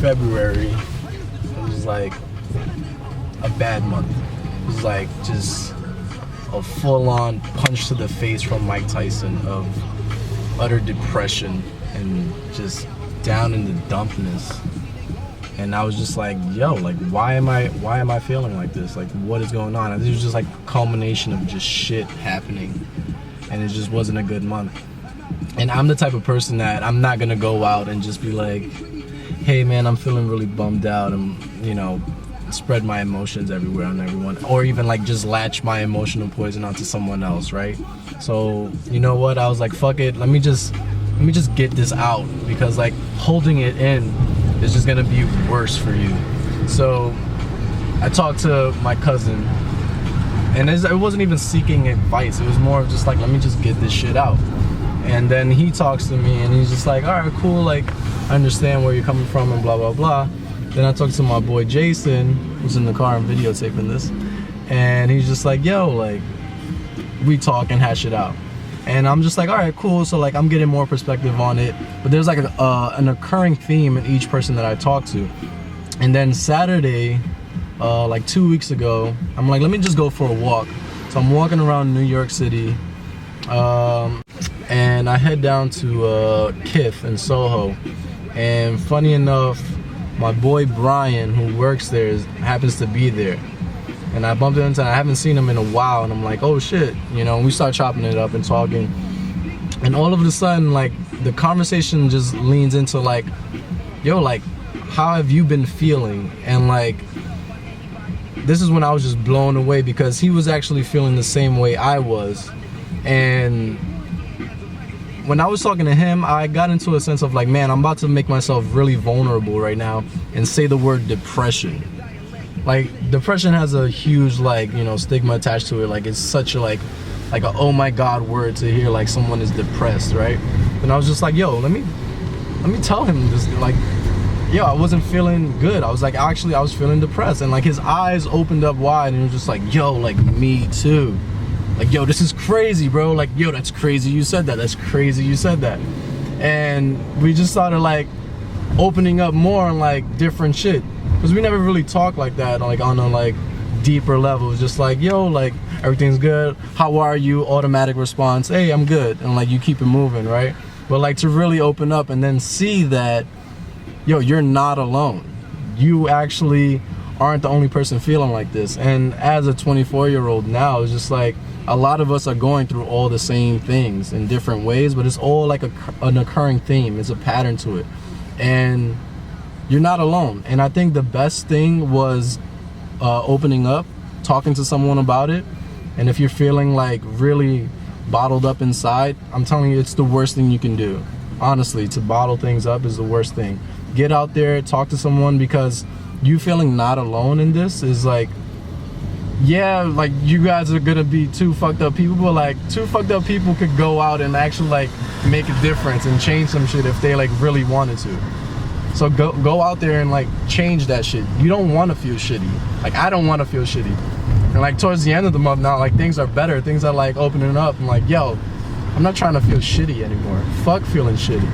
February, it was like a bad month. It was like just a full-on punch to the face from Mike Tyson of utter depression and just down in the dumpness. And I was just like, yo, like why am I feeling like this? Like what is going on? And it was just like a culmination of just shit happening, and it just wasn't a good month. And I'm the type of person that I'm not gonna go out and just be like, hey man, I'm feeling really bummed out, and you know, spread my emotions everywhere on everyone, or even like just latch my emotional poison onto someone else, right? So you know what, I was like, fuck it, let me just get this out, because like holding it in is just gonna be worse for you. So I talked to my cousin, and it wasn't even seeking advice, it was more of just like, let me just get this shit out. And then he talks to me and he's just like, all right, cool, like I understand where you're coming from and blah blah blah. Then I talked to my boy Jason, who's in the car and videotaping this, and he's just like, yo, like we talk and hash it out. And I'm just like, all right, cool. So like I'm getting more perspective on it, but there's like an occurring theme in each person that I talk to. And then Saturday, like 2 weeks ago, I'm like, let me just go for a walk. So I'm walking around New York City, and I head down to Kith in Soho. And funny enough, my boy Brian, who works there, happens to be there. And I bumped into him, I haven't seen him in a while, and I'm like, oh shit, you know, and we start chopping it up and talking. And all of a sudden, like, the conversation just leans into like, yo, like, how have you been feeling? And like, this is when I was just blown away, because he was actually feeling the same way I was. And when I was talking to him, I got into a sense of like, man, I'm about to make myself really vulnerable right now and say the word depression. Like, depression has a huge, like, you know, stigma attached to it. Like, it's such a like a oh my god word to hear, like someone is depressed, right? And I was just like, yo, let me tell him this, like, yo, I wasn't feeling good. I was like, actually, I was feeling depressed. And like his eyes opened up wide and he was just like, yo, like me too. Like, yo, this is crazy, bro. Like, yo, that's crazy you said that. That's crazy you said that. And we just started like opening up more on like different shit, because we never really talked like that, like on a like deeper level. It's just like, yo, like everything's good, how are you, automatic response, hey, I'm good, and like you keep it moving, right? But like to really open up and then see that, yo, you're not alone. You actually aren't the only person feeling like this. And as a 24-year-old now, it's just like a lot of us are going through all the same things in different ways, but it's all like an occurring theme. It's a pattern to it, and you're not alone. And I think the best thing was opening up, talking to someone about it. And if you're feeling like really bottled up inside, I'm telling you, it's the worst thing you can do. Honestly, to bottle things up is the worst thing. Get out there, talk to someone, because you feeling not alone in this is like, yeah, like you guys are gonna be two fucked up people, but like two fucked up people could go out and actually like make a difference and change some shit if they like really wanted to. So go out there and like change that shit. You don't want to feel shitty. Like I don't want to feel shitty. And like towards the end of the month now, like things are better. Things are like opening up. I'm like, yo, I'm not trying to feel shitty anymore. Fuck feeling shitty.